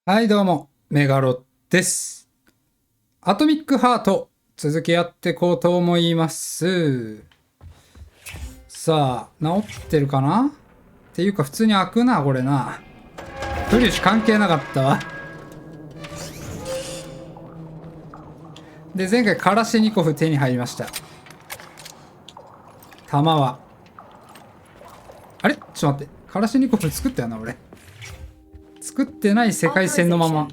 はいどうも、メガロです。アトミックハート、続きやっていこうと思います。さあ、治ってるかなっていうか普通に開くな、これな。プリュシ関係なかったわ。で、前回カラシニコフ手に入りました。弾は。あれちょっと待って。カラシニコフ作ったよな、俺。作ってない世界線のまま。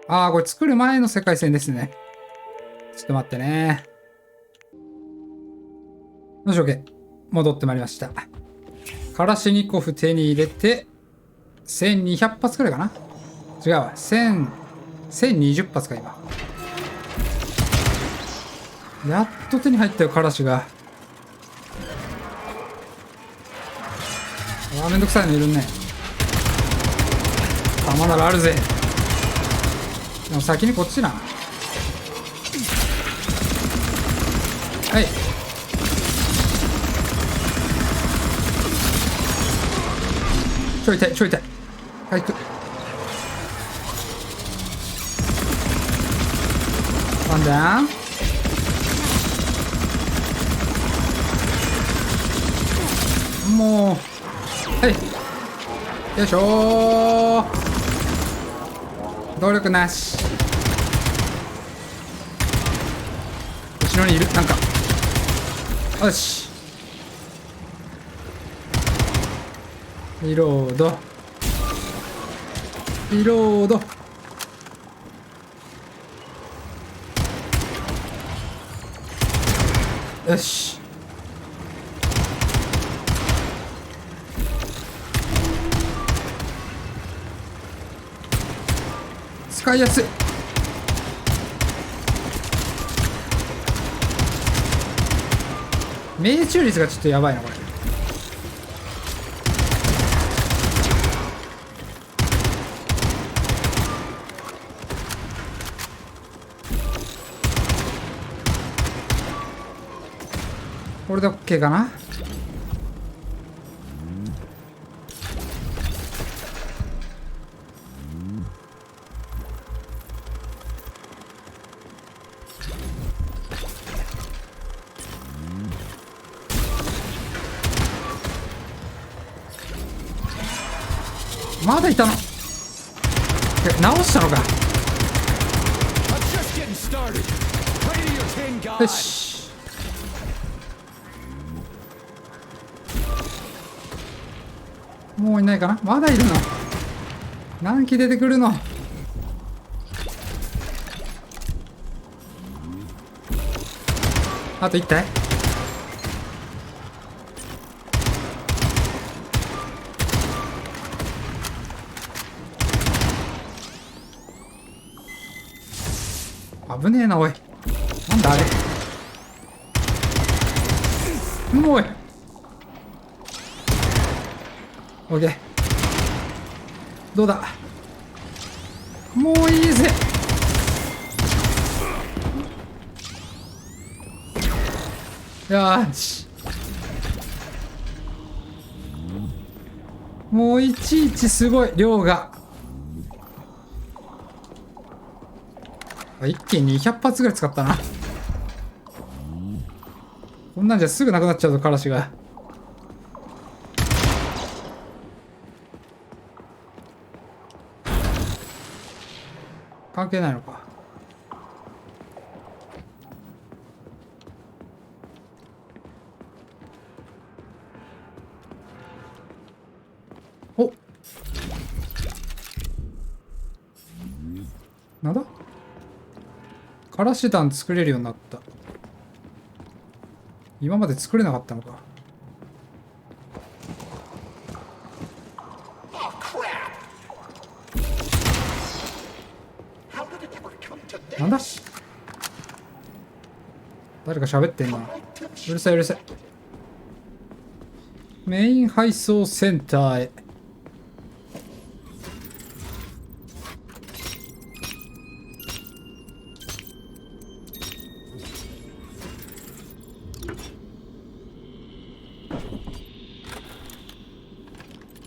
ああ、これ作る前の世界線ですね。ちょっと待ってね。よし、OK。戻ってまいりました。カラシニコフ手に入れて、1200発くらいかな。違うわ。1020発か、今。やっと手に入ったよ、カラシが。めんどくさいのいるね。弾ならあるぜ。でも先にこっちな。はい。ちょい痛い、ちょい痛い。はい、ワンダウン。もう。はい。よいしょー。動力なし。後ろにいる。なんか。よし。リロード。リロード。よし。使いやすい。命中率がちょっとやばいなこれ。これで OK かな。まだいたの。直したのか。よし。もういないかな。まだいるの。何機出てくるの。あと1体。危ねえなおい。なんだあれ。おい。オッケー。どうだ。もういいぜ。よし。もういちいちすごい量が。一気に200発ぐらい使ったな。こんなんじゃすぐなくなっちゃうぞ、カラシが。関係ないのか。お、なんだ。カラシ弾作れるようになった。今まで作れなかったのか。なんだ。誰か喋ってんな。うるさいうるさい。メイン配送センターへ。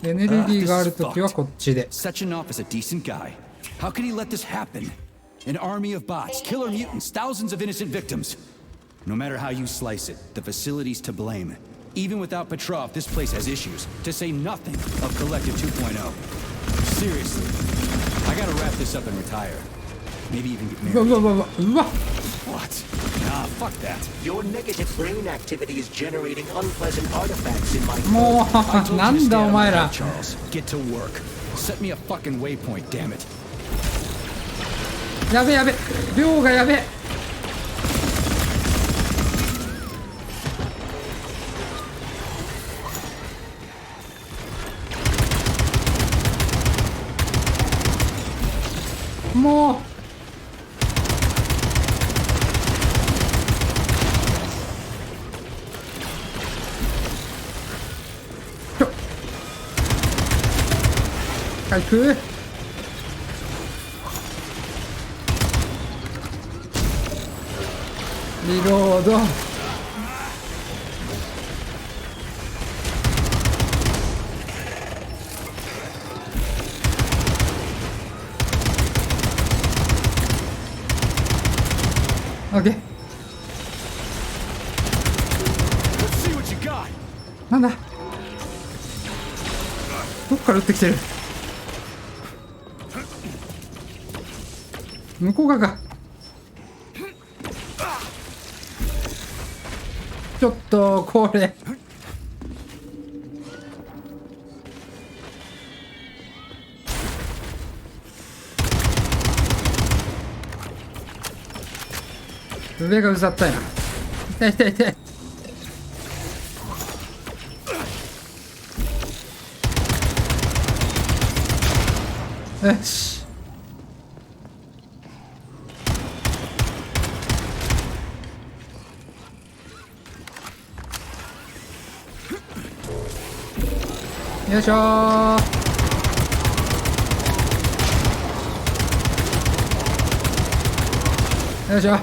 エネルギーがあるときはこっちで。Sechenov is a decent guy. How could he let this happen? An army of bots, killer mutants, thousands of innocent victims. No matter how you slice it, the facility's to blame. Even without Petrov, this place has issues, to say nothing of Collective 2.0. Seriously, I gotta wrap this up and retire. Maybe even get married. うわ What? Nah, fuck that. Your negative brain activity is generating unpleasant artifacts in my もうなんだお前ら。 Charles, get to work. Set me a fucking waypoint, damn it. やべやべ、量がやべ。もう回復。リロード。オッケー。なんだ、どっから撃ってきてる。向こう側か。ちょっとこれ上がうざったいな。痛い痛い痛い。よし。よいしょー。よいしょ。オッ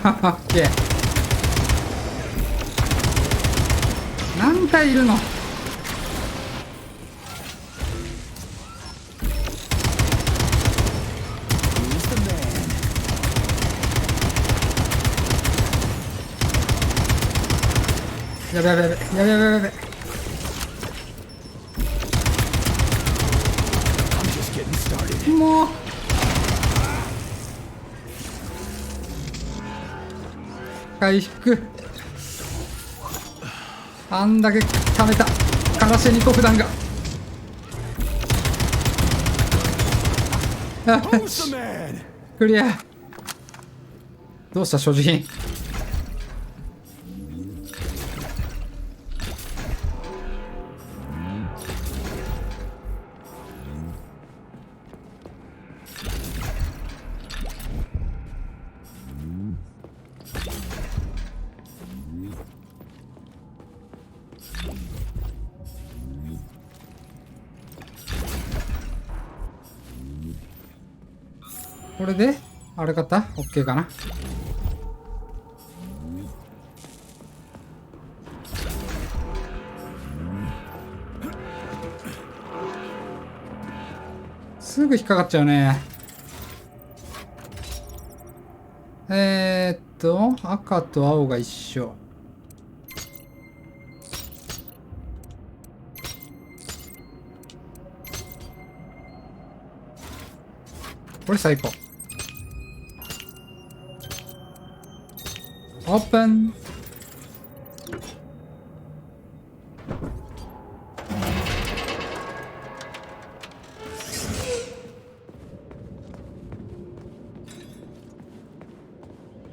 ケー。何体いるの。やべやべやべやべやべやべ。もう回復。あんだけ溜めたカラシェニコフ弾が。クリア。どうした所持品。これであれかった？ OK かな。すぐ引っかかっちゃうね。赤と青が一緒。これ最高。オープン。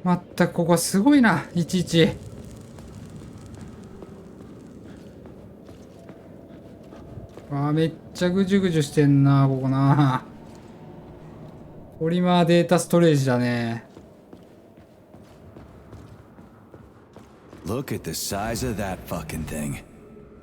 まったくここすごいな。いちいちめっちゃぐじゅぐじゅしてんなここな。ポリマーデータストレージだね。Look at the size of that fucking thing.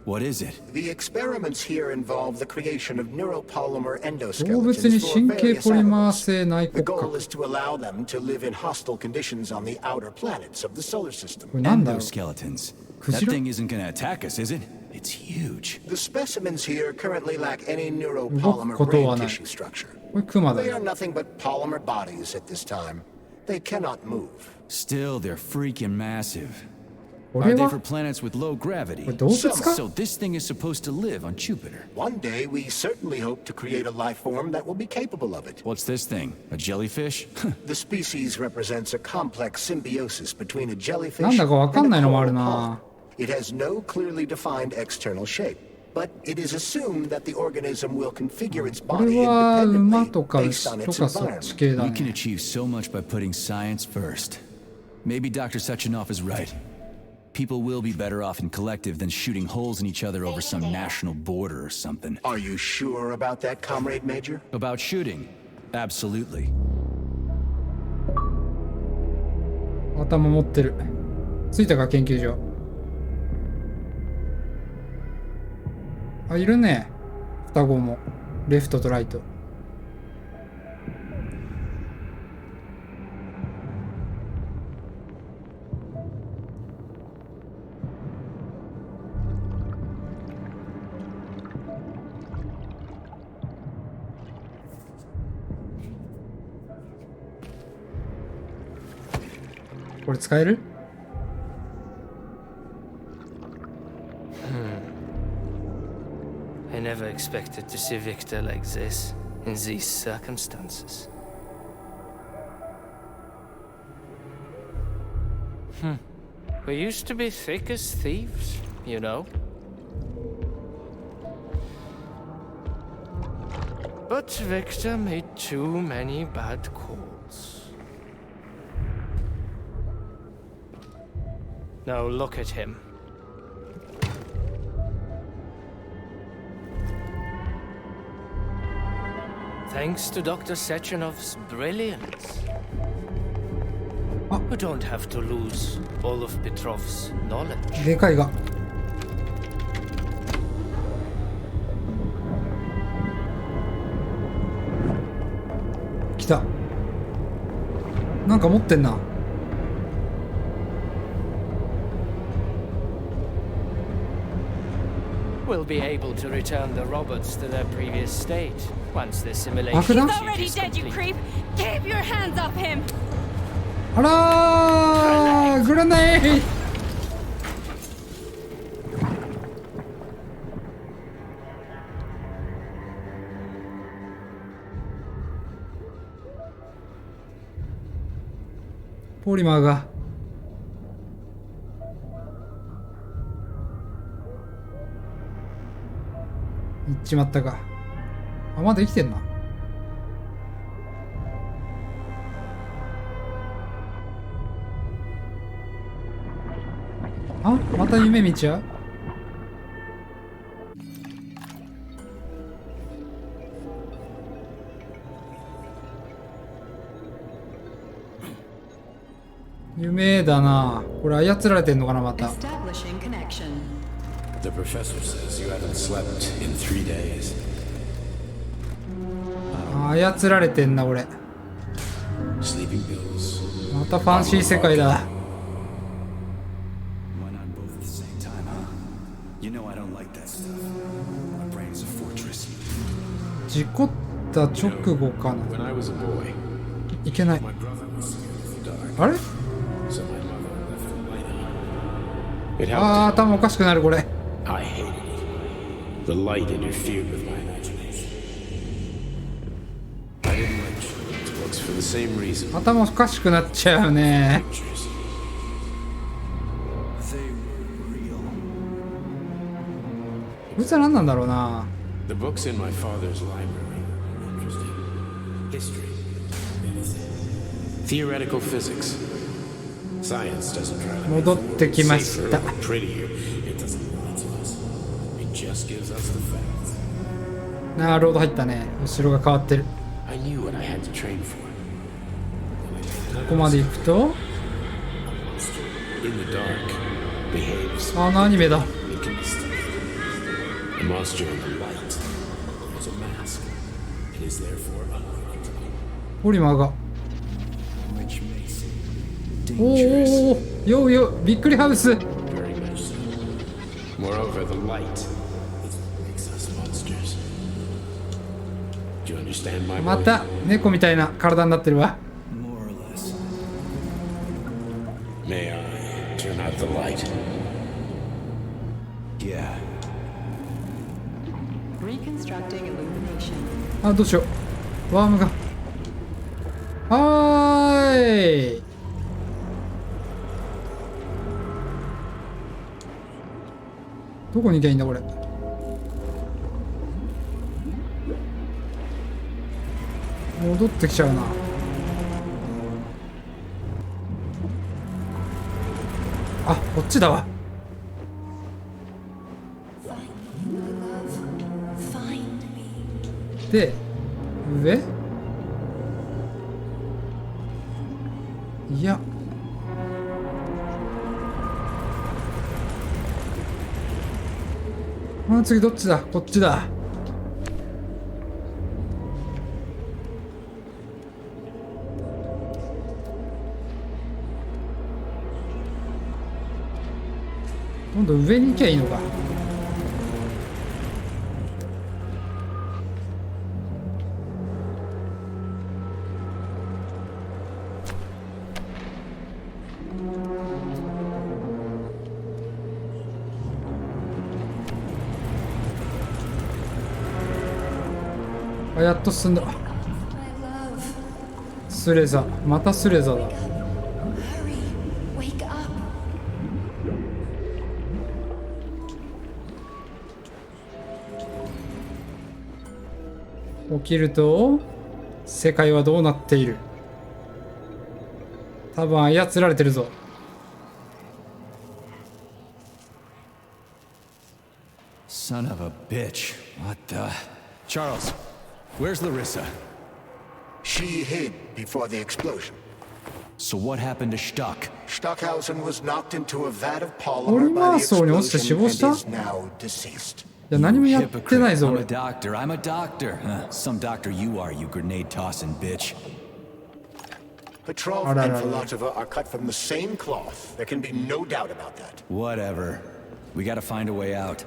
What is it? The experiments here involve the creation of neuropolymer 動物に endoskeletons 神 for 経 various ポリマー animals. 性内 The 骨 goal 格。 is to allow them to live in hostile conditions on the outer planets of the solar system. これなんだろう。 Endoskeletons. That クジラ？ thing isn't gonna attack us, is it? It it's huge. The specimens here currently lack any 動く neuropolymer こと brain はない。 tissue structure. これクマだ They よ。 are nothing but polymer bodies at this time. They cannot move. Still, they're freaking massive. こ Are れ they は for planets with low これ gravity? 動物か？ So this thing is supposed to live on Jupiter. One day, we certainly hope to create a life form that will be capable of it. What's this thing? A jellyfish? The species represents a complex symbiosis between a jellyfish なんだかわかん and な a いのもあ coral るな。 polyp. It has no clearly defined external shape, but it is assumed that the organism will configure its こ body れは馬 independently とか based 牛 on と its かそっち environment. 系だ We can ね。 achieve so much by putting science first. Maybe Dr. Sechenov is right. People will be better off in collective than shooting holes in each other over some national border or something. Are you sure about that, Comrade Major? About shooting? Absolutely. 頭持ってる。着いたか、研究所。あ、いるね。双子も。レフトとライト。これ使える？ I never expected to see Victor like this, in these circumstances. We used to be thick as thieves, you know. But Victor made too many bad calls. Now look at him. Thanks to Dr. Sechenov's brilliance. We don't have to lose all of Petrov's knowledge. でかいが。来た。なんか持ってんな。We'll be able to return the robots to their previous state once the 爆 simulation 弾？ He's already dead, you creep! Keep your hands off him! あらー、グラネード。ポリマーが。いっちまったか。あ、まだ生きてんな。あ、また夢見ちゃう？夢だな。これ操られてんのかな、また。 Establishing connection. The professor says you haven't slept in 3 days. 操られてんな、俺。 Sleeping pills. またファンシー世界だ。 Why not both at the same time, huh? You know I don't like that stuff. My brain's a fortress. 事故った直後かな。 When I was a boy, いけない。 my brother was scared of the dark, あれ？ so my mother left the light on. It あー、 helped. 頭おかしくなる、これ。 I hated it. The light interfered with my imagination. I didn't like children's books for the same reason. 頭おかしくなっちゃうね。 Pictures. They were real. こいつは何なんだろうな。 The books in my father's library were interesting. History. Theoretical physics. Science doesn't try to 戻ってきまし safer た。 or prettier. It doesn't lie to us. It just gives us the facts. なるほど、入ったね。後ろが変わってる。 I knew what I had to train for. ここまで行くと、 In the dark, behaves あのアニメだ。 inconsistently. The monster in the light is a mask. It is therefore unlikely. ポリマーが。 Which makes it お dangerous. お、ようよ、びっくりハウス。 Very much so. Moreover, the light is what makes us monsters. Do you understand my ま point? た猫みたいな体になってるわ。 More or less. May I turn out the light? Yeah. Reconstructing illumination. あ、どうしよう。ワームが。はーい。どこに行けばいいんだこれ。戻ってきちゃうな。あ、こっちだわ。で、上？いや。次どっちだ？こっちだ。今度上に行きゃいいのか。あ、やっと進んだ。スレザ、またスレザだ。起きると世界はどうなっている？多分操られてるぞ。Son of a bitch. What the? Charles, where's Larissa? She hid before the explosion. So what happened to Stuck? Stockhausen was knocked into a vat of polymer by the 層に落ちて死 explosion 亡 and した？ is now deceased. いや、何もやってないぞ I'm 俺。 a doctor. I'm a doctor. Huh. Some doctor you are, you grenade tossing bitch. Petrov and Filatova are cut from the same cloth. There can be no doubt about that. Whatever. We gotta find a way out.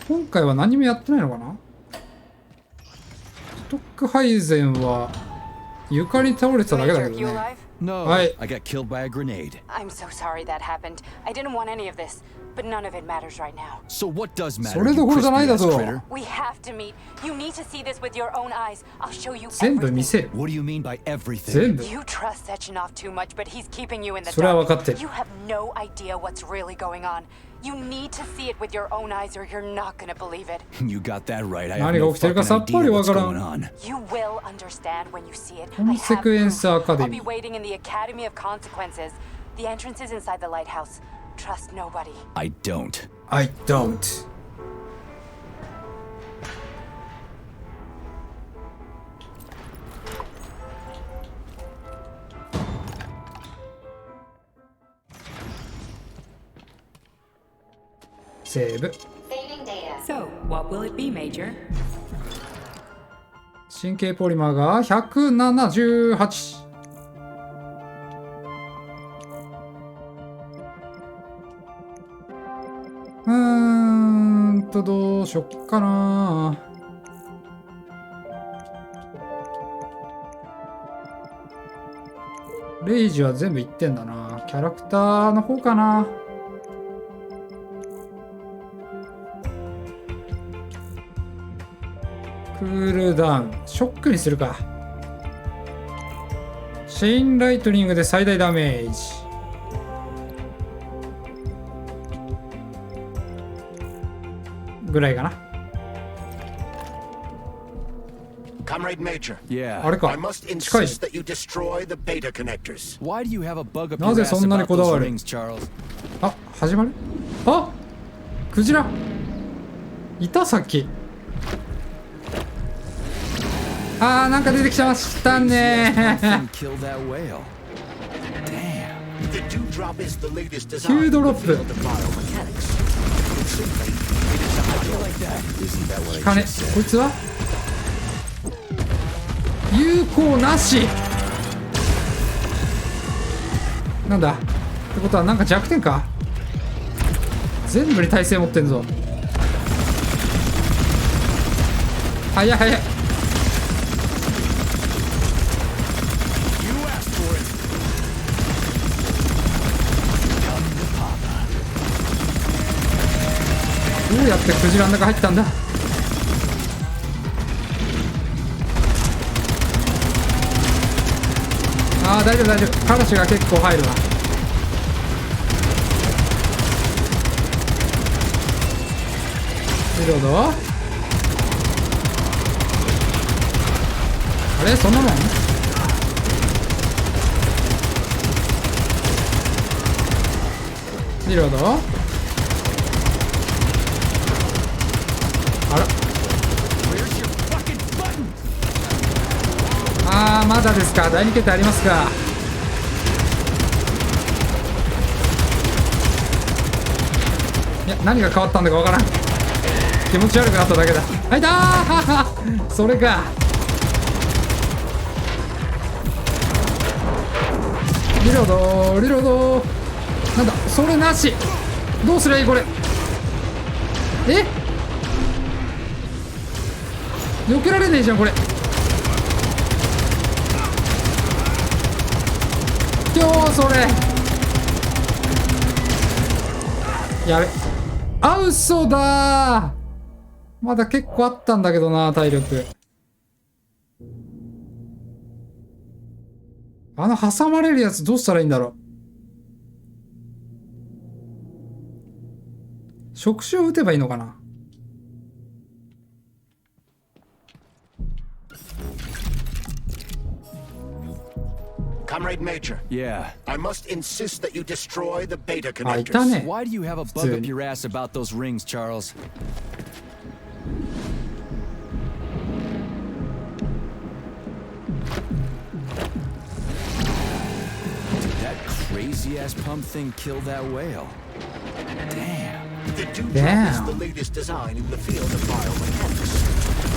今回は何もやってないのかな？ストックハイゼンは床に倒れてただけだけどね。No, I got killed by a grenade. I'm so sorry that happened. I didn't want any of this, but none of it matters right now. So what does matter? それどころじゃないだぞ。 We have to meet. You need to see this with your own eyes. I'll show you 全部見 everything. せる。 What do you mean by everything? 全部。 You trust Sechenov too much, but he's keeping you in the それは分 dark. かってる。 You have no idea what's really going on. You need to see it with your own eyes or you're not gonna believe it. You got that right. I have 何が no 起きてるか fucking さっぱり idea わ what's からん。 going on. You will understand when you see it. コンセクエンスアカデ I'll ミ be ー。 waiting in the Academy of Consequences. The entrance is inside the lighthouse. Trust nobody. I don't. I don't. セーブ。 So, what will it be, Major? 神経ポリマーが178。どうしよっかな。レイジは全部いってんだな。キャラクターの方かな。クールダウン。ショックにするか。シェインライトニングで最大ダメージ。ぐらいかな。Comrade Major, あれか。 I must 近い。 insist that you destroy the beta connectors. Why do you have a bug up な your ぜ ass そんなに about こだ those わる？ rings, Charles? あ、始まる？あ、クジラいたさっき。あー、なんか出てきちゃいましたね。 Kill that whale. Damn. The dewdrop is the latest ヒュー design ドロッ to プ。 build the biomechanics. Simply, it is a Isn't that what I 金。 just said? こいつは有効なし。なんだってことはなんか弱点か。全部に耐性持ってんぞ。早い早い。どうやってクジラの中入ったんだ。ああ大丈夫大丈夫。カラシが結構入るな。リロード。あれそんなもん。リロード。あら。あーまだですか。第2形態ありますか。いや何が変わったんだかわからん。気持ち悪くなっただけだ。はいだーそれか。リロードリロード。なんだそれなし。どうすりゃいいこれ。え避けられねえじゃんこれ。今日それやべ。あ嘘だー。まだ結構あったんだけどな体力。挟まれるやつどうしたらいいんだろう。触手を打てばいいのかな。Comrade Major. Yeah. I must insist that you destroy the beta あいた connectors. ね。 Why do you have a bug up your ass about those rings, Charles? Did that crazy-ass pump thing kill that whale? Damn. The Dewdrop is Damn. the latest design in the field of biomechanics.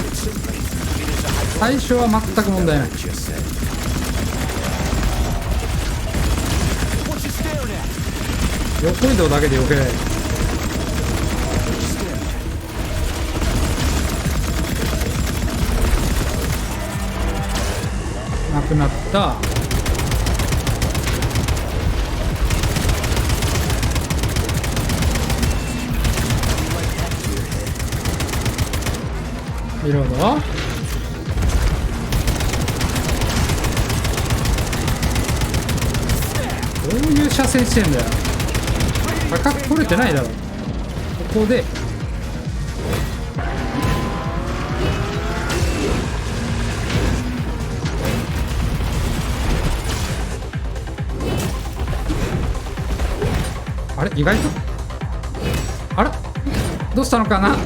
Put simply, it is a 最初は全く問題ない。 Just said. What you staring at? 横移動だけで避けられる。なくなった。リロード。どういう車線してんだよ。高く取れてないだろ。ここであれ意外とあらどうしたのかな。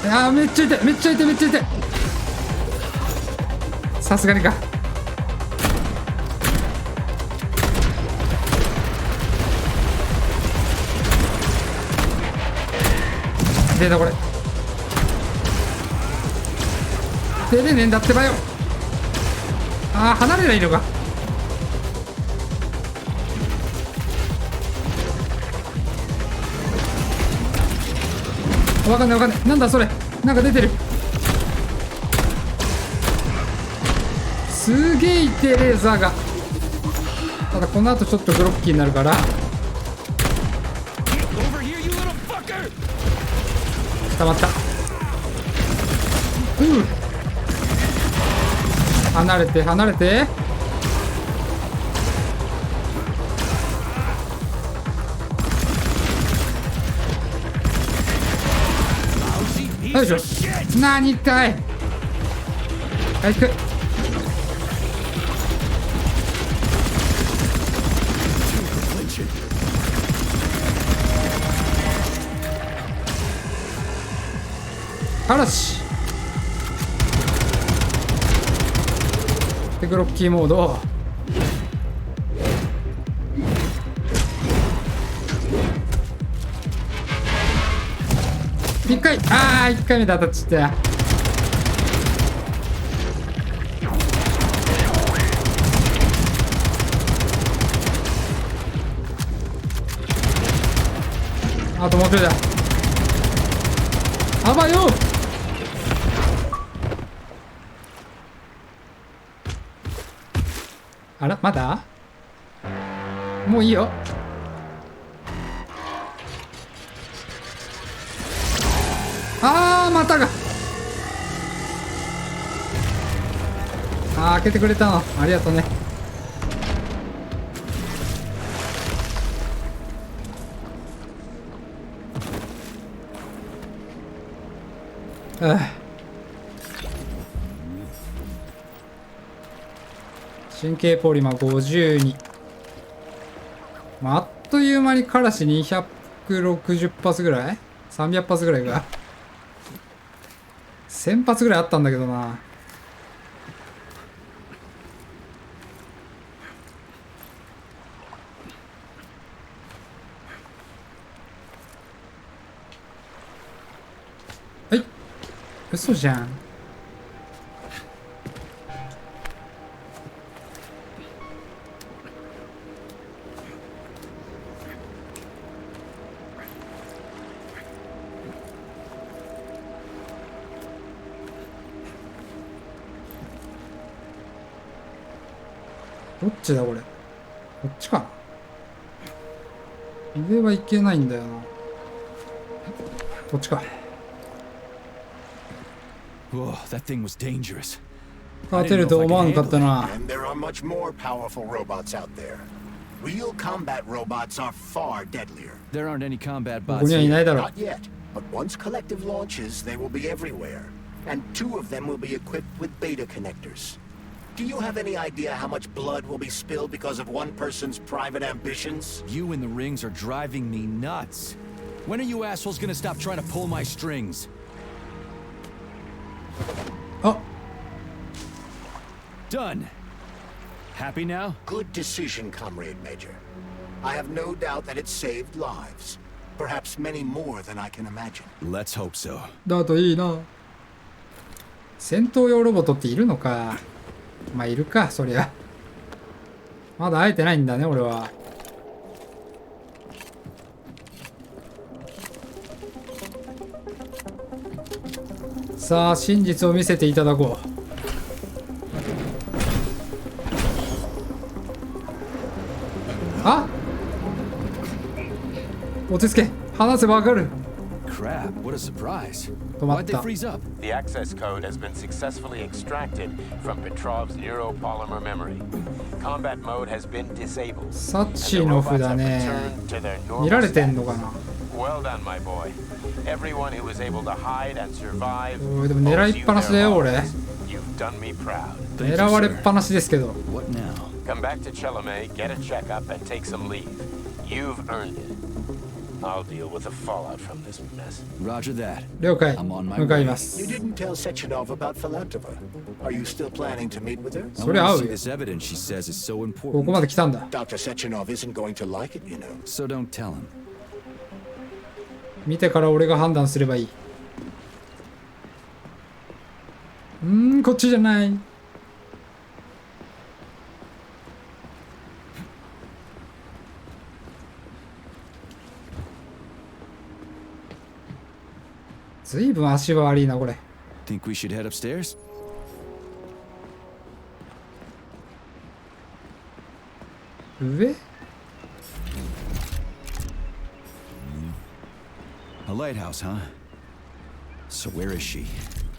いやーめっちゃ痛いめっちゃ痛いめっちゃ痛い。さすがにか。出たこれ。出れねえんだってばよ。ああ離れないのか。わかんないわかんない。なんだそれ。なんか出てる。すげえ痛いレーザーが。ただこの後ちょっとグロッキーになるから。溜まった。離れて離れて。よいしょ。何かい。回復。嵐でグロッキーモード。1回1回目で当たっちゃった。あともうちょいだ。あばよ。あらまだもういいよ。あーまたが。開けてくれたのありがとうね。神経ポリマ52、あっという間にカラシ260発ぐらい300発ぐらいが1000発ぐらいあったんだけどな。はい、嘘じゃん。どっちだこれ。こっちかな。上はいけないんだよな。こっちか。Whoa, that thing was dangerous. 勝てると思わんかったな。 And there are much more powerful robots out there. Real combat robots are far deadlier. There aren't any combat ここ bots にはいな here. いだろう。 Not yet, but once collective launches, they will be everywhere. And 2 of them will be equipped with beta connectors. Do you have any idea how much blood will be spilled because of one person's private ambitions? You and the rings are driving me nuts. When are you assholes gonna stop trying to pull my strings? あ、 Done. Happy now? Good decision, Comrade Major. I have no doubt that it saved lives. Perhaps many more than I can imagine. Let's hope so. だといいな。戦闘用ロボットっているのか。まあいるかそりゃ。まだ会えてないんだね俺は。さあ真実を見せていただこう。あ、落ち着け。話せばわかる。 Crap, what a surprise. 止まっ Why'd they た。 freeze up? The access code has been successfully extracted from Petrov's neuropolymer memory. Combat mode has been disabled. サッチーノフだね。 To their 見 normal られてん status. のかな。 Well done, my boy. Everyone who was able to hide and survive おいでも狙いっぱなしだよ俺。 You've done me proud. 狙われっぱなしですけど。 What now? Come back to Chelome, get a checkup, and take some leave. You've earned it. I'll deal with the fallout from this mess. Roger that. 了解。 I'm on my 向かい way. ます。 You didn't tell Sechenov about Filantova. Are you still planning to meet with her? I それ合 want う to よ see。this evidence she says is so ここ important. まで来たんだ。 Dr. Sechenov isn't going to like it, you know. So don't tell him. 見てから俺が判断すればいい。こっちじゃない。ずいぶん足は悪いなこれ。 Think we should head upstairs? 上？ A lighthouse, huh? So where is she?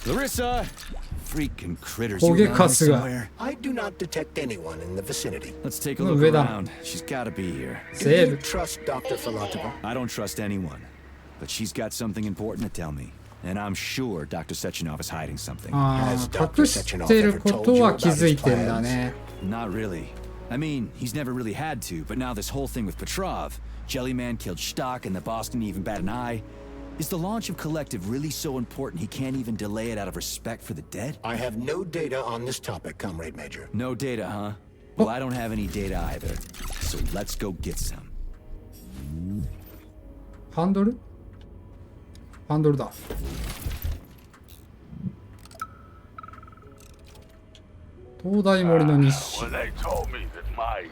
Larissa! Freaking critters, you 焦げ around カスが。 somewhere? I do not detect anyone in the vicinity. Let's take a No, look wait up. around. She's gotta be here. Do セー you ブ。 trust Dr. Filantova? I don't trust anyone. But she's got something important to tell me. And I'm sure Dr. Sechenov is hiding something. ああ、隠してることは気づいてんだね。 Not really. I mean, he's never really had to, but now this whole thing with Petrov, Jellyman killed Stock and the boss didn't even bat an eye. Is the launch of Collective really so important he can't even delay it out of respect for the dead? I have no data on this topic, Comrade Major. No data, huh? Well, I don't have any data either. So let's go get some. ハンドル？ハンドルだ。東大森の日誌。 When they told me that my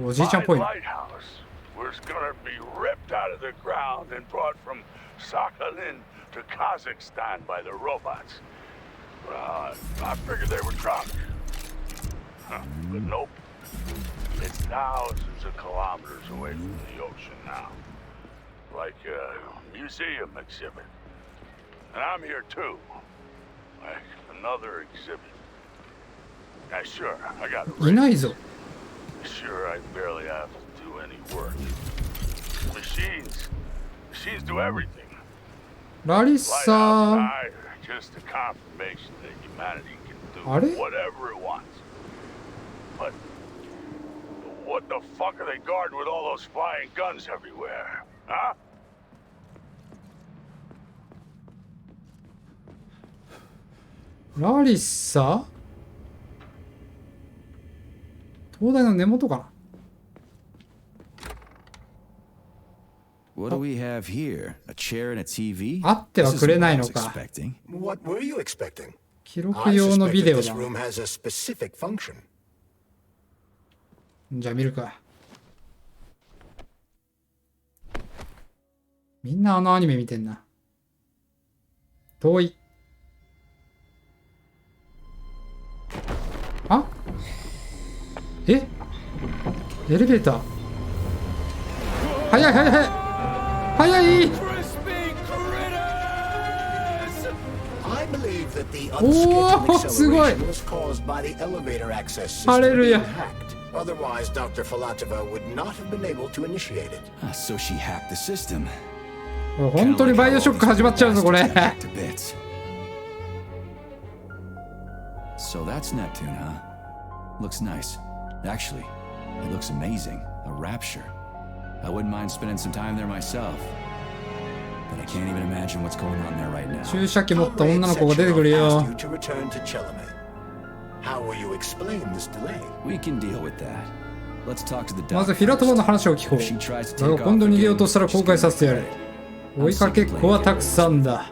おじいちゃんっぽいな。 lighthouse was gonna be ripped out of the ground and brought from Sakhalin to Kazakhstan by the robots. Well, I figured they were drunk. But nope. It's thousands of kilometers away from the ocean now. Like a museum exhibit. And I'm here too. Like another exhibit. Yeah, sure, I got it. いないぞ。 Sure, I barely have to do any work. Machines do everything. ラリッ Light サ out ー。 fire, just a confirmation that humanity can do あれ whatever it wants. But what the fuck are they guarding with all those flying guns everywhere? Huh? ラリッサー灯台の根元かな。 What do we have here? A chair and a TV? あってはくれないの This か。 isn't what I was expecting. What were you expecting? 記録 I 用の suspect ビデ that オ this だ。 room has a specific function. じゃあ見るか。みんなあのアニメ見てんな。遠い。あ？え？エレベーター。早い早い早い。早い。 I believe that the Oh, unscheduled すごい。 acceleration was caused by the elevator access system ハレルヤ。 being hacked. Otherwise, Dr. Filatova would not have been able to initiate it. So she hacked the system. 本当にバイオショック始まっちゃうぞこれ。 To bits. So that's Neptune, huh? Looks nice. Actually, it looks amazing. A rapture. I wouldn't mind spending some time there myself. But I can't even imagine what's going on there right now. 注射器持った女の子が出てくるよ。 Asked you to return to Chelomey. How will you explain this delay? We can deal with that. Let's talk to the doctor. まずフィラトバの話を聞こ If she う。 tries to だ take が off 今度逃げよう again, としたら she's 後悔させてや gonna る regret it.。追いかけっこはたくさんだ。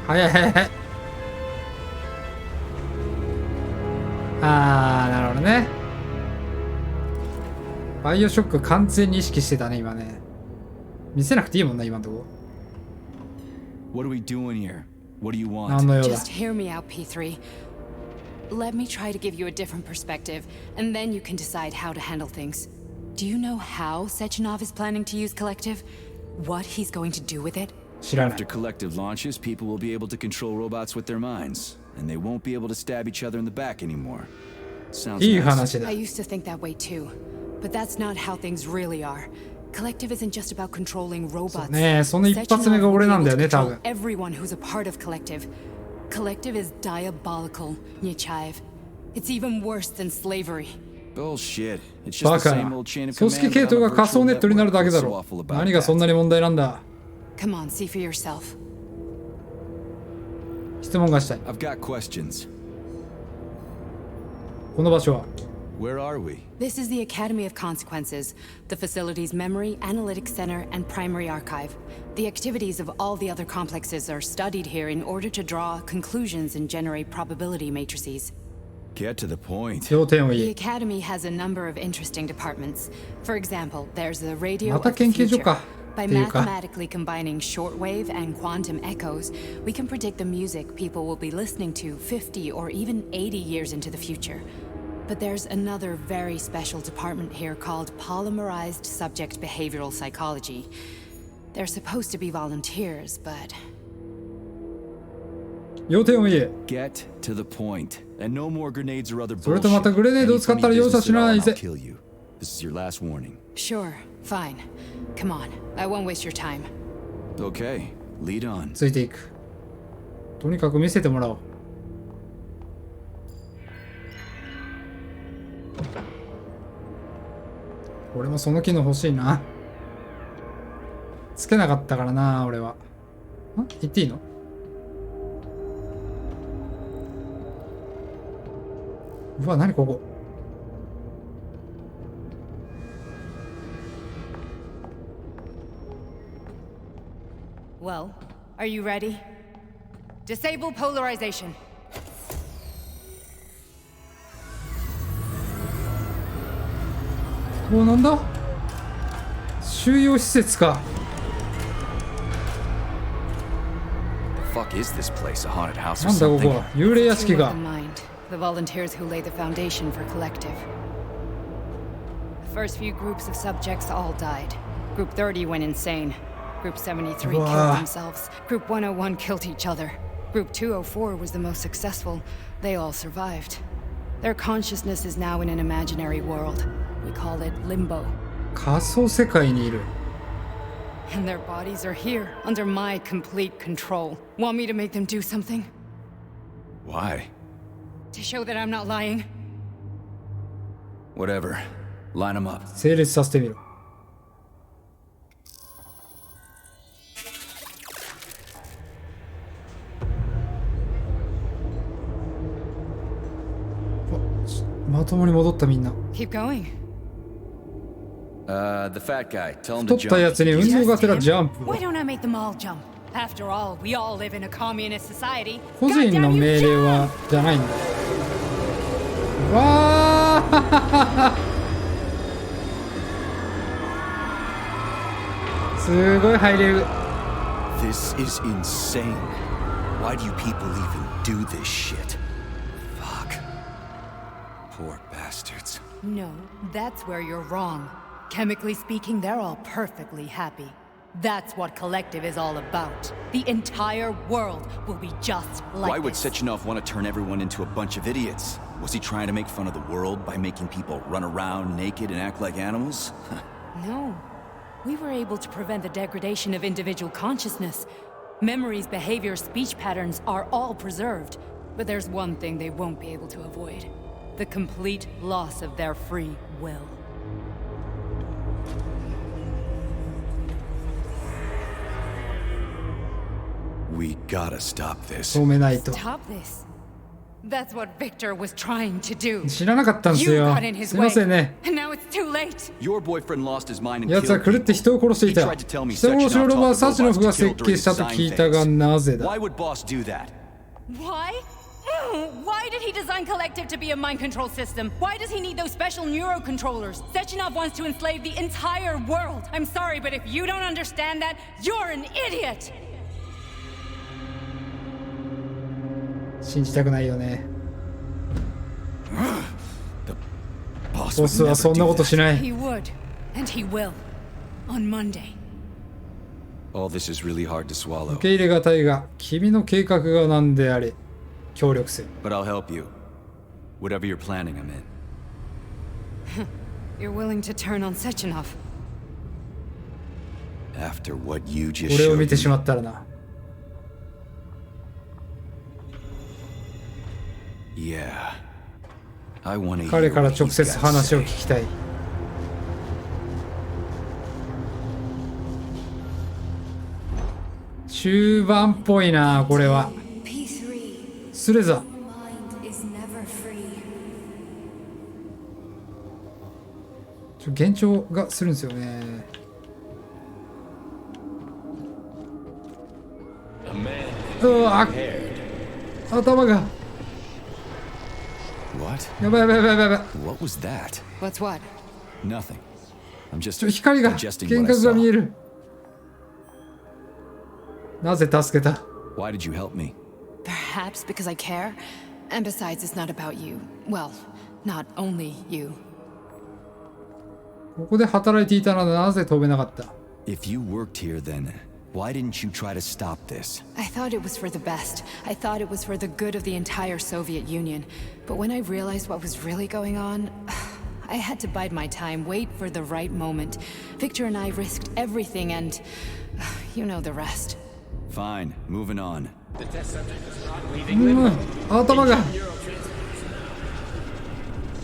早い早い早い。あー、なるほどね。バイオショック完全に意識してたね、今ね。見せなくていいもんな、今のとこ。 What are we doing here? What do you 何 want? のようだ。 Just hear me out, P3. Let me try to give you a different perspective, and then you can decide how to handle things. Do you know how Sechenov is planning to use Collective? What he's going to do with it? 知らない After。collective launches, people will be able to control robots with their minds, and they won't be able to stab each other in the back anymore. Sounds いい nice. 話だ I。used to think that way too, but that's not how things really are. Collective isn't just about controlling robots. ねえ、その一発目が俺なんだよね、多分。 Everyone who's a part of Collective. Collective is diabolical, Nechayev. It's even worse than slavery. Bullshit. It's バ just the カ same な。 old chain of 組織 command 系 but 統 on が a 仮想 virtual ネットになるだけだ network. ろ What's so awful about 何がそんなに問題なんだ。 Come on, see for yourself. 質問がしたい。 I've got questions. この場所は Where are we? This is the Academy of Consequences, the facility's memory, analytics center, and primary archive. The activities of all the other complexes are studied here in order to draw conclusions and generate probability matrices. Get to the point. 要点を The 言え。 Academy has a number of interesting departments. For example, there's the radio また of the 研究所 future. か。 By っていうか。 mathematically combining shortwave and quantum echoes, we can predict the music people will be listening to 50 or even 80 years into the future. But there's another very special department here called Polymerized Subject Behavioral Psychology. They're supposed to be volunteers, but 要点を言え。 Get to the point. And no more grenades or other それとまた bullshit. グレネードを使ったら容赦しないぜ。 I'll kill you. This is your last warning. sure, fine. Come on, I won't waste your time. Okay, lead on. ついていく。とにかく見せてもらおう。俺もその機能欲しいな。つけなかったからな、俺は。ん？言っていいの？うわ、何ここ。Well, are you ready? Disable polarization. お、なんだ、収容施設か。 Fuck is this place? A haunted house or なんだここ something? は、幽霊屋敷 Fear が。 the mind, the volunteers who lay the foundation for collective. The first few groups of subjects all died. Group 30 went insane. Group 73 Wow. killed themselves. Group 101 killed each other. Group 204 was the most successful. They all survived. Their consciousness is now in an imaginary world. We call it limbo. 仮想世界にいる。 And their bodies are here, under my complete control. Want me to make them do something? Why? To show that I'm not lying? Whatever. Line them up. 整列させてみろ。まともに戻ったみんな。 Keep going. The fat guy. Tell him 太 to ったや jump. つに運動がてらジャンプを。 Why don't I make them all jump? After all, we all live in a communist society. 個人の Goddamn you, 命令 jump! はじゃないんだ。わあすごいハイレグ。 This is insane. Why do you people even do this shit? Fuck. Poor bastards. No, that's where you're wrong. Chemically speaking, they're all perfectly happy. That's what collective is all about. The entire world will be just like Why would this. Sechenov want to turn everyone into a bunch of idiots? Was he trying to make fun of the world by making people run around naked and act like animals? No. We were able to prevent the degradation of individual consciousness. Memories, behavior, speech patterns are all preserved. But there's one thing they won't be able to avoid. The complete loss of their free will. We gotta stop this. 止めないと。 Stop this. That's what Victor was trying to do. 知らなかったんです You よ got in。his すいま way. せんね。 And now it's too late. Your boyfriend lost his mind and 奴は killed 狂って people. 人を殺してい He た。 tried to tell me 人殺しの Sechenov ロボは taught サ the チノフ robots が to 設 kill 計 during したと design 聞いたが phase. なぜだ。 Why would Boss do that? Why? Why did he design Collective to be a mind control system? Why does he need those special neurocontrollers? Sechenov wants to enslave the entire world. I'm sorry, but if you don't understand that, you're an idiot! 信じたくないよね。 Boss ボ would スは never そんな do こと that. しない。 He would. And he will. On Monday. All this is really hard to 受 swallow. け入れがたいが、君の計画が何であれ、協力せよ。 But I'll help you. Whatever you're planning, I'm in. You're willing to turn on Sechenov. After what you just 俺を showed 見てし me. まったらな。 Yeah. I want to 彼 hear から what 直 he's 接 got to 話を say. 聞きたい。中盤っぽいな、これは。スレザ。幻聴がするんですよね。 A man うわ、 paired. 頭が。 What? やばいやばいやばいやばい。 What was that? What's what? Nothing. I'm just 光が、 digesting 幻 what I 覚が見え saw. る。なぜ助けた？ Why did you help me? Perhaps because I care. And besides, it's not about you. Well, not only you. ここで働いていたらなぜ飛べなかった？ If you worked here, then why didn't you try to stop this? I thought it was for the best. I thought it was for the good of the entire Soviet Union. But when I realized what was really going on, I had to bide my time, wait for the right moment. Victor and I risked everything and you know the rest. Fine, moving on. The test subject is not leaving うん、 limbo. 頭が。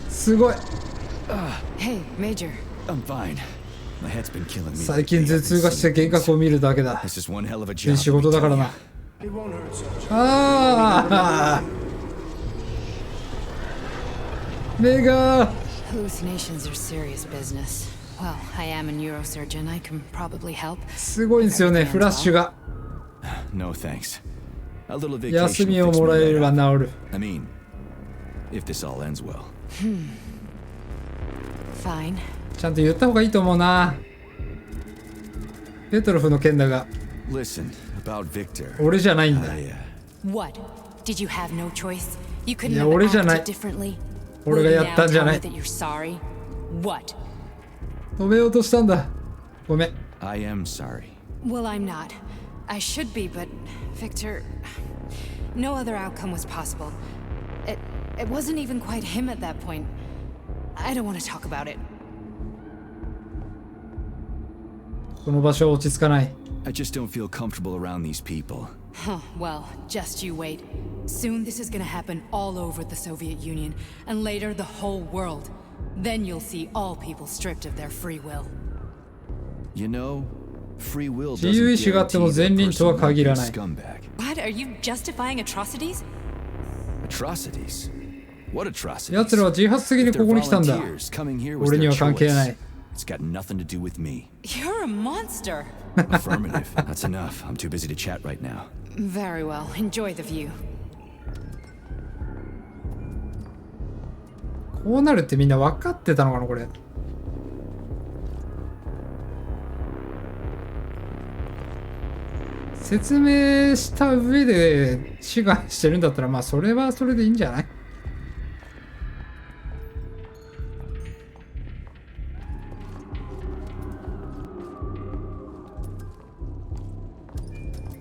すごい。 Hey, Major. I'm fine. My head's been killing me. 最近頭痛がして幻覚を見るだけだ。 This is one hell of a job. 仕事だからな。ああ。目が。 Hallucinations are serious business. Well, I am a neurosurgeon. I can probably help. すごいんですよね、フラッシュが。 No thanks. A little 休 vacation み will を fix も me らえ right れば up. 治る。 I mean, if this all ends well. Fine. ちゃんと言った方がいいと思うな。ペトロフの件だが、 Listen, about Victor. 俺じゃないんだ。 What? Did you have no choice? You couldn't いや、 have 俺じゃない。 acted differently? 俺が Will you やったん now じゃ tell な me い。 that you're sorry? What? 止めようとしたんだ。ごめん。 I am sorry. Well, I'm not. I should be, but Victor, no other outcome was possible. It wasn't even quite him at that point. I don't want to talk about it. この場所は落ち着かない。 I just don't feel comfortable around these people. Huh, well, just you wait. Soon this is gonna happen all over the Soviet Union, and later the whole world. Then you'll see all people stripped of their free will. You know, free will 自由意 doesn't 志があっても guarantee 善 that 人とは person won't 限 be ら a ない。 scumbag. What? Are you justifying atrocities? Atrocities? What atrocities? 奴らは自発的に If こ they're こに来たんだ。 volunteers, coming here was 俺に their は関係ない。 choice. It's got nothing to do with me. You're a monster. Affirmative. That's enough. I'm too busy to chat right now. Very well. Enjoy the view. こうなるってみんな分かってたのかな、これ。説明した上で志願してるんだったら、まあそれはそれでいいんじゃない？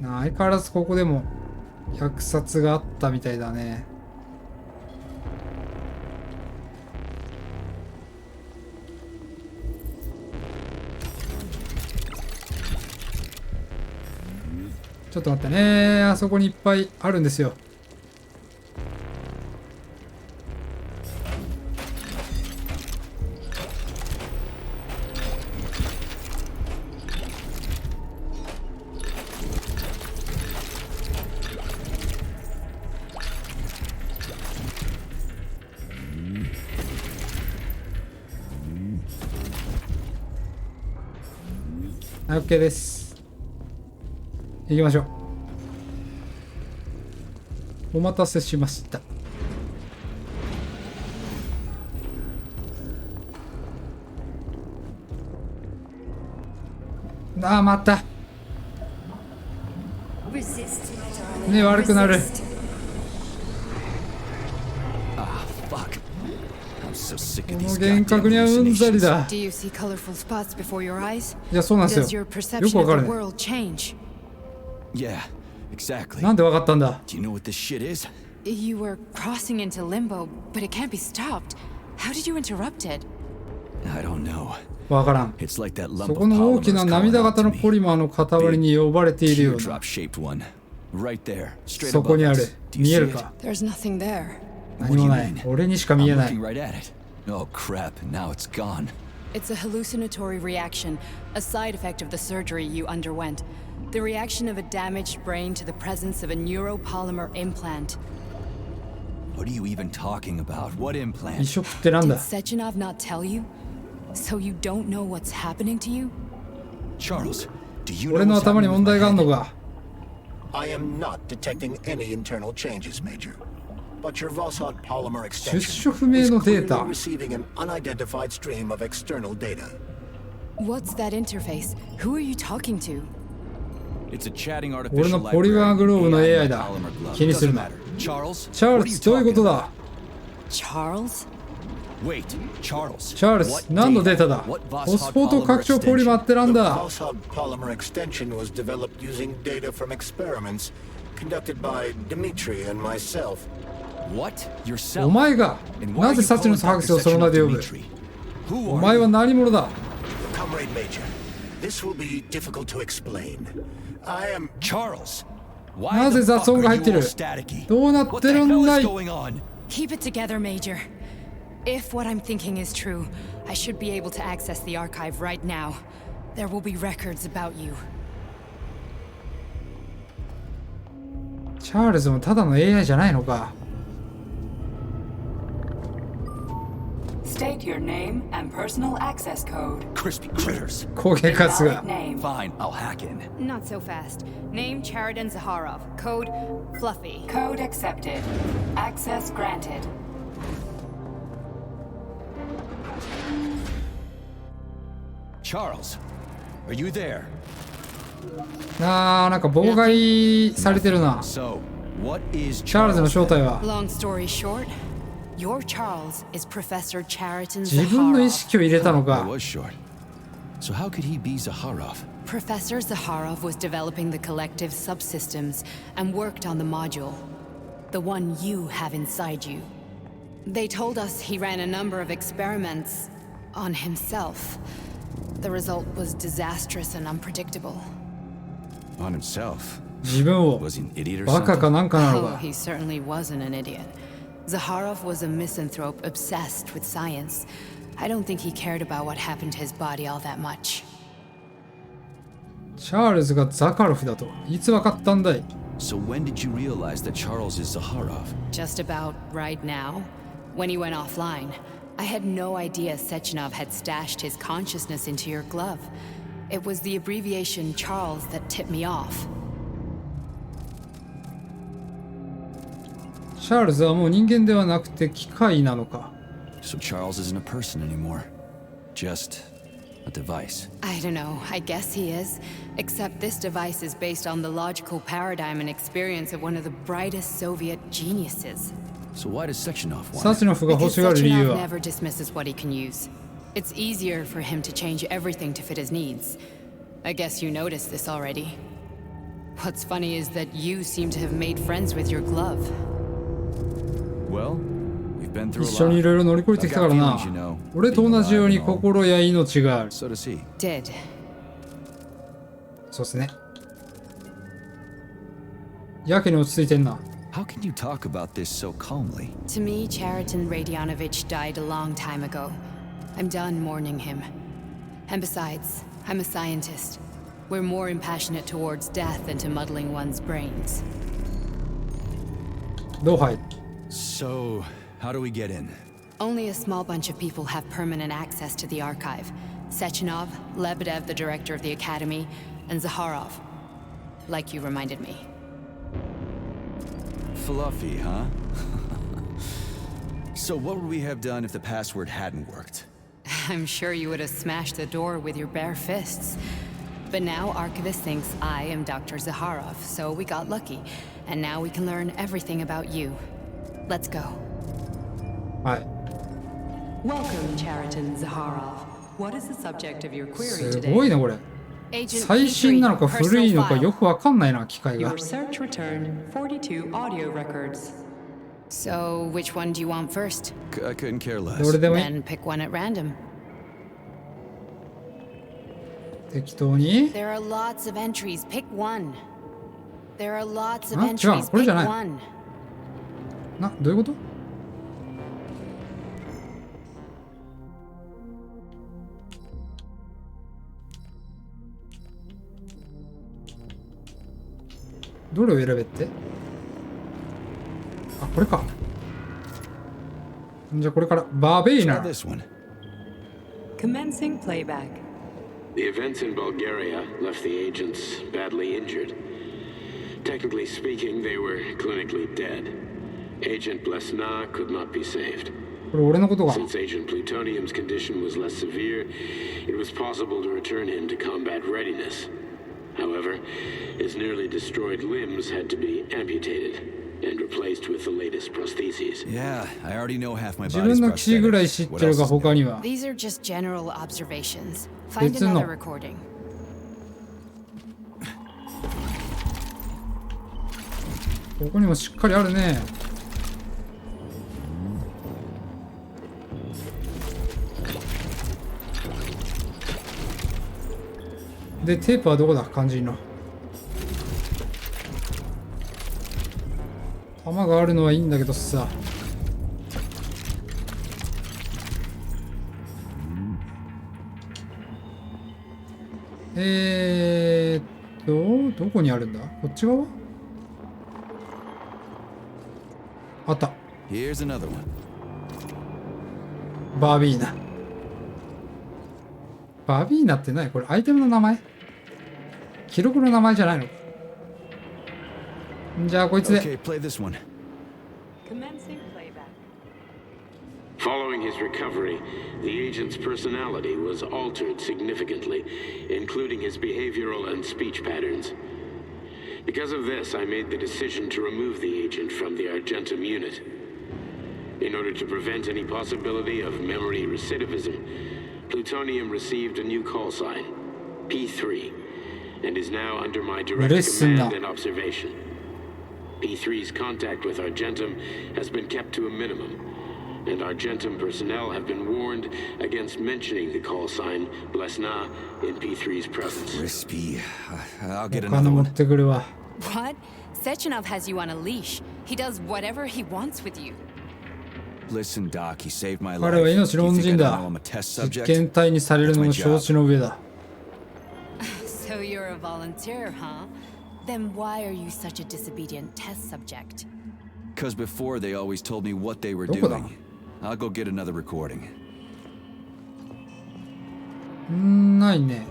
相変わらずここでも100冊があったみたいだね。ちょっと待ってね。あそこにいっぱいあるんですよ。はい、OK です。行きましょう。お待たせしました。ああ、また。ね、悪くなる。この幻覚にはうんざりだ。いや、そうなんですよ。よくわかるね。なんでわかったんだ？ You were crossing into limbo, but it can't be stopped. How did you interrupt it? I don't know. わからん。そこの大きな涙型のポリマーの塊に呼ばれているような。そこにある。見えるか？ There's nothing there. 何もない。俺にしか見えない。 Oh crap, now it's gone. It's a hallucinatory reaction, a side effect of the surgery you underwent. The reaction of a damaged brain to the presence of a neuropolymer implant. What are you even talking about? What implant? 移植ってなんだ？ Did Sechenov not tell you? So you don't know what's happening to you? Charles, do you know 俺の what's 頭に happening 問 with 題 my があるの head? か？ I am not detecting any internal changes, Major. But your Vossod polymer 出 extension 所不明 is のデー clearly タ。 receiving an unidentified stream of external data. What's that interface? Who are you talking to? It's a chatting 俺 artificial のポリガーグローブの AI だ。気にするな。 Charles, チャールズ、どういうことだ？ Charles? Wait, Charles. チャールズ、何のデータだ？フォスフォート拡張ポリマーってなん The だ？ Vossod polymer extension was developed using data from experiments conducted by Dmitri and myself. What? Yourself? お前が And why な are ぜ you サチの calling 博士を Dr. その名で呼ぶ？ Sechenov Dmitri? Who お are 前は you? 何者だ？ Comrade Major, this will be difficult to explain. I am Charles. な Why ぜ the 雑 fuck 音が are 入 you って all る？ staticky? どうなっ What て the るん hell だ is い？ going on? Keep it together, Major. If what I'm thinking is true, I should be able to access the archive right now. There will be records about you. チャールズもただの AI じゃないのか？ State your name and personal access code. Crispy critters. 焦げカスが。 Name. Fine, I'll hack in. Not so fast. Name Cheriton Zaharov. Code Fluffy. Code accepted. Access granted. Charles, are you there? なんか妨害されてるな。 So, what is チャールズの Charles? 正体は Long story short, your Charles is Professor Cheriton 自分の意 Zaharov. 識を入れたの I か。 was short. So how could he be Zaharov? Professor Zaharov was developing the collective subsystems and worked on the module, the one you have inside you. They told us he ran a number of experiments on himself. The result was disastrous and unpredictable. On himself? 自分を Was he an idiot or バカか something? なんかなの Oh, か。 he certainly wasn't an idiot. Zaharov was a misanthrope obsessed with science. I don't think he cared about what happened to his body all that much. チャールズがザカロフだと。いつわかったんだい。 So when did you realize that Charles is Zaharov? Just about right now, when he went offline, I had no idea Sechenov had stashed his consciousness into your glove. It was the abbreviation Charles that tipped me off. チャールズはもう人間ではなくて機械なのか。 So Charles isn't a person anymore. Just a device. I don't know, I guess he is. Except this device is based on the logical paradigm and experience of one of the brightest Soviet geniuses. So why does Sechenov サ want チノフが欲しがる理由 Sechenov は never dismisses what he can use. It's easier for him to change everything to fit his needs. I guess you noticed this already. What's funny is that you seem to have made friends with your glove. Well, we've been through 一 a 緒にい lot. ろいろ乗り越えてきたからな。俺と同じように心や命がある。 So does he. Did. そうっすね。やけに落ち着いてんな。 How can you talk about this so calmly? To me, Cheriton Radionovich died a long time ago. I'm done mourning him. And besides, I'm a scientist. We're more impassionate towards death than to muddling one's brains. どう入る？ So, how do we get in? Only a small bunch of people have permanent access to the archive. Sechenov, Lebedev, the director of the academy, and Zaharov. Like you reminded me. Fluffy, huh? So what would we have done if the password hadn't worked? I'm sure you would have smashed the door with your bare fists. But now Archivist thinks I am Dr. Zaharov, so we got lucky. And now we can learn everything about you. Let's go. はい。 Welcome, Cheriton Zaharov. What is the subject of your query す today? ごいねこれ。 Agent 最新なのか P3, 古いのか personal よくわかんないな機械が Your。search returned 42 audio records. So, which one do you want first? I couldn't care ど less. れでもいい。 Then pick one at random. 適当に。 There are lots of entries. Pick one. There are lots of あ、違う、 entries. これじゃ Pick ない。 one. どういうこと？どれを選べって？あ、これか。じゃあこれからバーベイ Try ナー。 this one. Commencing playback. The events in Bulgaria left the agents badly injured. Technically speaking, they were clinically dead. Agent Blesna could not be saved. これ俺のことか。 Since Agent Plutonium's condition was less severe, it was possible to return him to combat readiness. However, his nearly destroyed limbs had to be amputated and replaced with the latest prostheses. Yeah, I already know half my 自 body's 分の騎士ぐらい prosthetics. 知っ What てる else が is 他 new? には。 These are just general observations. Find 別の。 another recording. ここにもしっかりあるね。で、テープはどこだ？肝心の。弾があるのはいいんだけどさ。どこにあるんだ？こっち側？あった。 Here's another one. バービーナ。バービーナって何これ、アイテムの名前？記録の名前じゃないの？じゃあこいつで。Okay, play this one. Commencing playback. Following his recovery, the agent's personality was altered significantly, including his behavioral and speech patterns. Because of this, I made the decision to remove the agent from the Argentum unit. In order to prevent any possibility of memory recidivism, Plutonium received a new call sign, P3, and is now under my direct command and observation. P3's contact with Argentum has been kept to a minimum, and Argentum personnel have been warned against mentioning the call sign Blesna in P3's presence. Crispy. I'll get 他の another 持 one. ってくるわ。 What? Sechenov has you on a leash. He does whatever he wants with you. Listen, Doc, he saved my life. 彼は命の恩 Do you 人 think I だ。 don't know I'm a test 実 subject? 験体にされるのも承知の上だ。So you're a volunteer, huh? Then why are you such a disobedient test subject? Because before they always told me what they were どこだ？ doing. I'll go get another recording. ないね。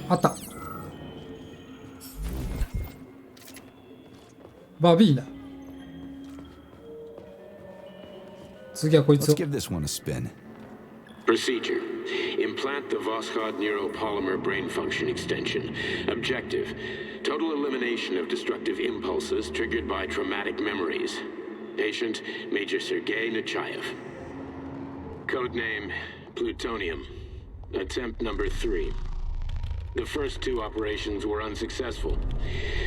あった。バービーナ。次はこいつ Let's を。 give this one a spin. Procedure. Implant the Voskhod neuropolymer brain function extension. Objective. Total elimination of destructive impulses triggered by traumatic memories. Patient, Major Sergei Nechayev. Codename, Plutonium. Attempt number 3. The first 2 operations were unsuccessful.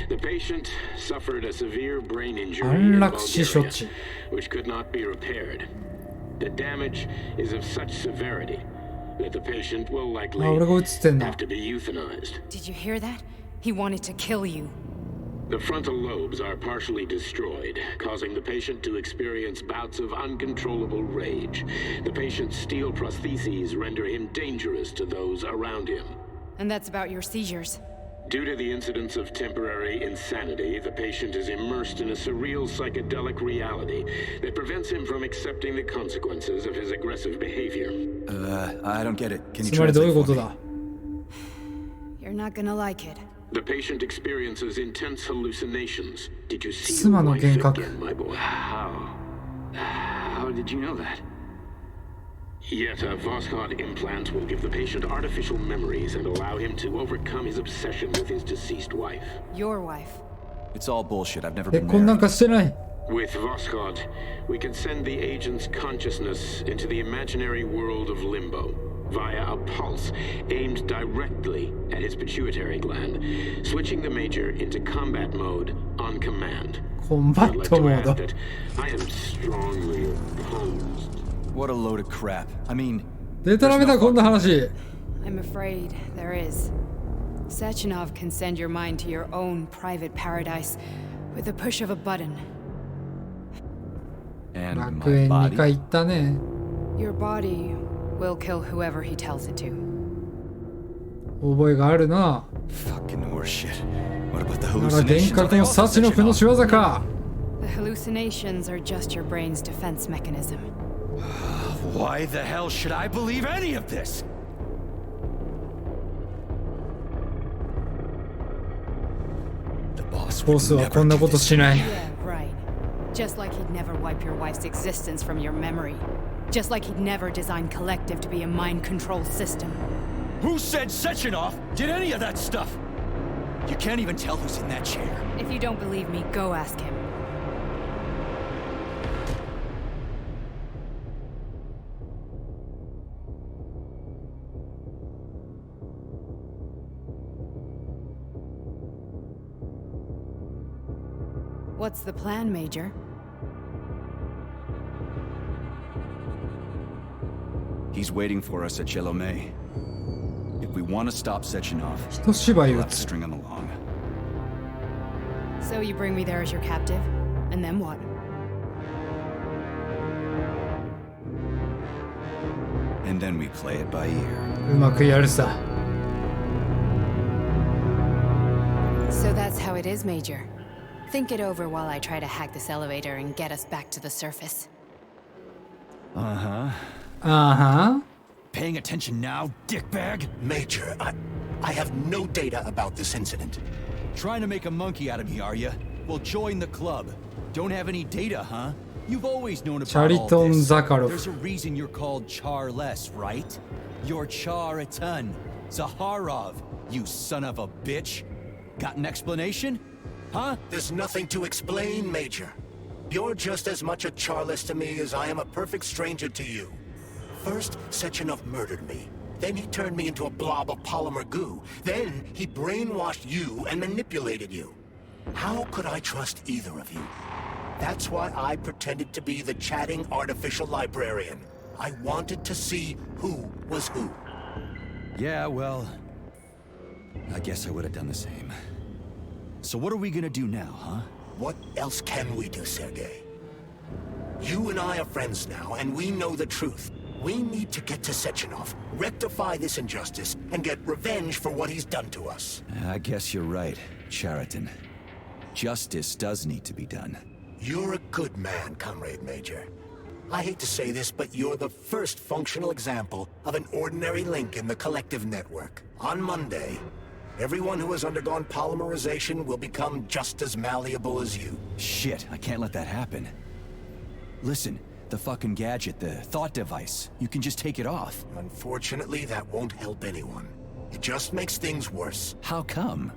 The patient suffered a severe brain injury in 安楽死処 Bulgaria, 置。 which could not be repaired. The damage is of such severity that the patient will likely あ、俺が映ってんだ have。to be euthanized. Did you hear that? He wanted to kill you. The frontal lobes are partially destroyed, causing the patient to experience bouts of uncontrollable rage. The patient's steel prostheses render him dangerous to those around him. And that's about your seizures. Due to the incidence of temporary insanity, the patient is immersed in a surreal psychedelic reality that prevents him from accepting the consequences of his aggressive behavior. I don't get it. Can you つまりどういう translate こ for と me? だ？ You're not gonna like it. The patient experiences intense hallucinations. Did you see 妻 your の wife 幻覚。 again, my boy? How did you know that? Yet a Voskhod implant will give the patient artificial memories and allow him to overcome his obsession with his deceased wife. Your wife. It's all bullshit. I've never 結 been 婚なん married. かしてない。 With Voskhod, we can send the agent's consciousness into the imaginary world of limbo via a pulse aimed directly at his pituitary gland, switching the Major into combat mode on command. コンバ I'd ッ like ト to モー add ド。 that I am strongly opposed. What a load of crap. I mean, デタラメだこんな話。 I'm afraid there is. Sechenov can send your mind to your own private paradise with the push of a button. and 楽 my 園2 body. 回行ったね。 Your body will kill whoever he tells it to. 覚えがあるな。 Fucking horseshit. What about the なら幻 hallucinations? 覚のサチノフの仕業か。 The hallucinations are just your brain's defense mechanism. Why the hell should I believe any of this? The boss ボ would スは never こんな do こと this. しない。 Yeah, right. Just like he'd never wipe your wife's existence from your memory. Just like he'd never design Collective to be a mind control system. Who said Sechenov did any of that stuff? You can't even tell who's in that chair. If you don't believe me, go ask him. What's the plan, Major? He's waiting for us at Chelomey. If we want to stop Sechenov, 一芝居 we'll 打 have to つ。 string him along. So you bring me there as your captive, and then what? And then we play it by ear. うまくやるさ。 So that's how it is, Major. Think it over while I try to hack this elevator and get us back to the surface. Paying attention now, dickbag? Major, I have no data about this incident. Trying to make a monkey out of me, are you? Well, join the club. Don't have any data, huh? You've always known about all this. There's a reason you're called Charless, right? You're Char-a-ton. Zaharov, you son of a bitch. Got an explanation? Huh? There's nothing to explain, Major. You're just as much a Charless to me as I am a perfect stranger to you. First, Sechenov murdered me. Then he turned me into a blob of polymer goo. Then he brainwashed you and manipulated you. How could I trust either of you? That's why I pretended to be the chatting artificial librarian. I wanted to see who was who. Yeah, well, I guess I would have done the same. So what are we gonna do now, huh? What else can we do, Sergei? You and I are friends now, and we know the truth. We need to get to Sechenov, rectify this injustice, and get revenge for what he's done to us. I guess you're right, Chariton. Justice does need to be done. You're a good man, Comrade Major. I hate to say this, but you're the first functional example of an ordinary link in the collective network. On Monday, everyone who has undergone polymerization will become just as malleable as you. Shit, I can't let that happen. Listen, the fucking gadget, the thought device, you can just take it off. Unfortunately, that won't help anyone. It just makes things worse. How come?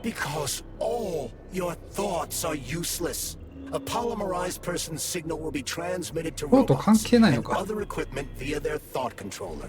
Because all your thoughts are useless. A polymerized person's signal will be transmitted to robots and other equipment via their thought controller.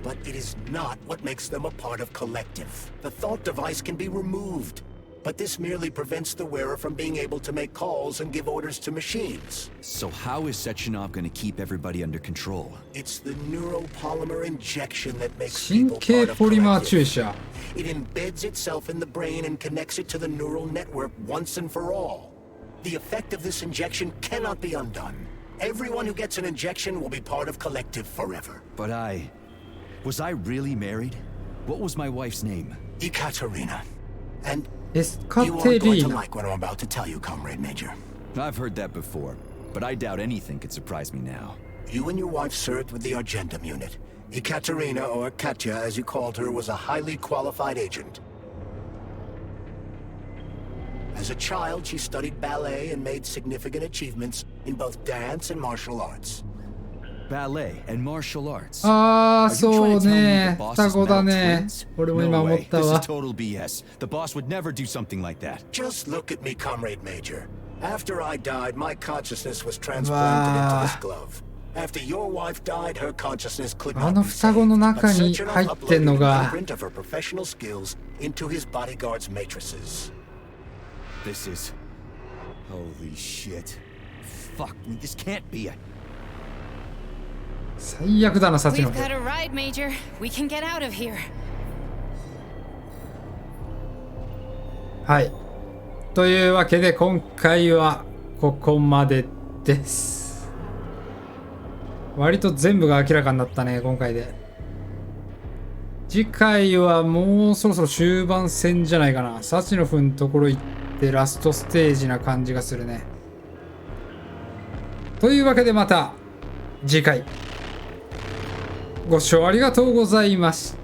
But it is not what makes them a part of collective. The thought device can be removed, but this merely prevents the wearer from being able to make calls and give orders to machines. So how is Sechenov going to keep everybody under control? It's the neuropolymer injection that makes people part of collective. It embeds itself in the brain and connects it to the neural network once and for all. The effect of this injection cannot be undone. Everyone who gets an injection will be part of collective forever. But was I really married? What was my wife's name? Ekaterina. And you aren't going to like what I'm about to tell you, Comrade Major. I've heard that before, but I doubt anything could surprise me now. You and your wife served with the Argentum unit. Ekaterina, or Katya as you called her, was a highly qualified agent. As a child, she studied ballet and made significant achievements in both dance and martial arts. Ballet and martial arts. そうね。双子だね。俺も今思ったわ。This is total BS. The boss would never do something like that. Just look at me, Comrade Major. After I died, my consciousness was transplanted into this glove. After your wife died, her consciousness could not be saved. But Sechenov uploaded a print of her professional skills into his bodyguard's matrices. This is... Holy shit. Fuck me, this can't be a... 最悪だな、サチノフ。We've got a ride, Major. We can get out of here. はい。というわけで今回はここまでです。割と全部が明らかになったね、今回で。次回はもうそろそろ終盤戦じゃないかな。サチノフのところ行ってラストステージな感じがするね。というわけでまた次回。ご視聴ありがとうございました。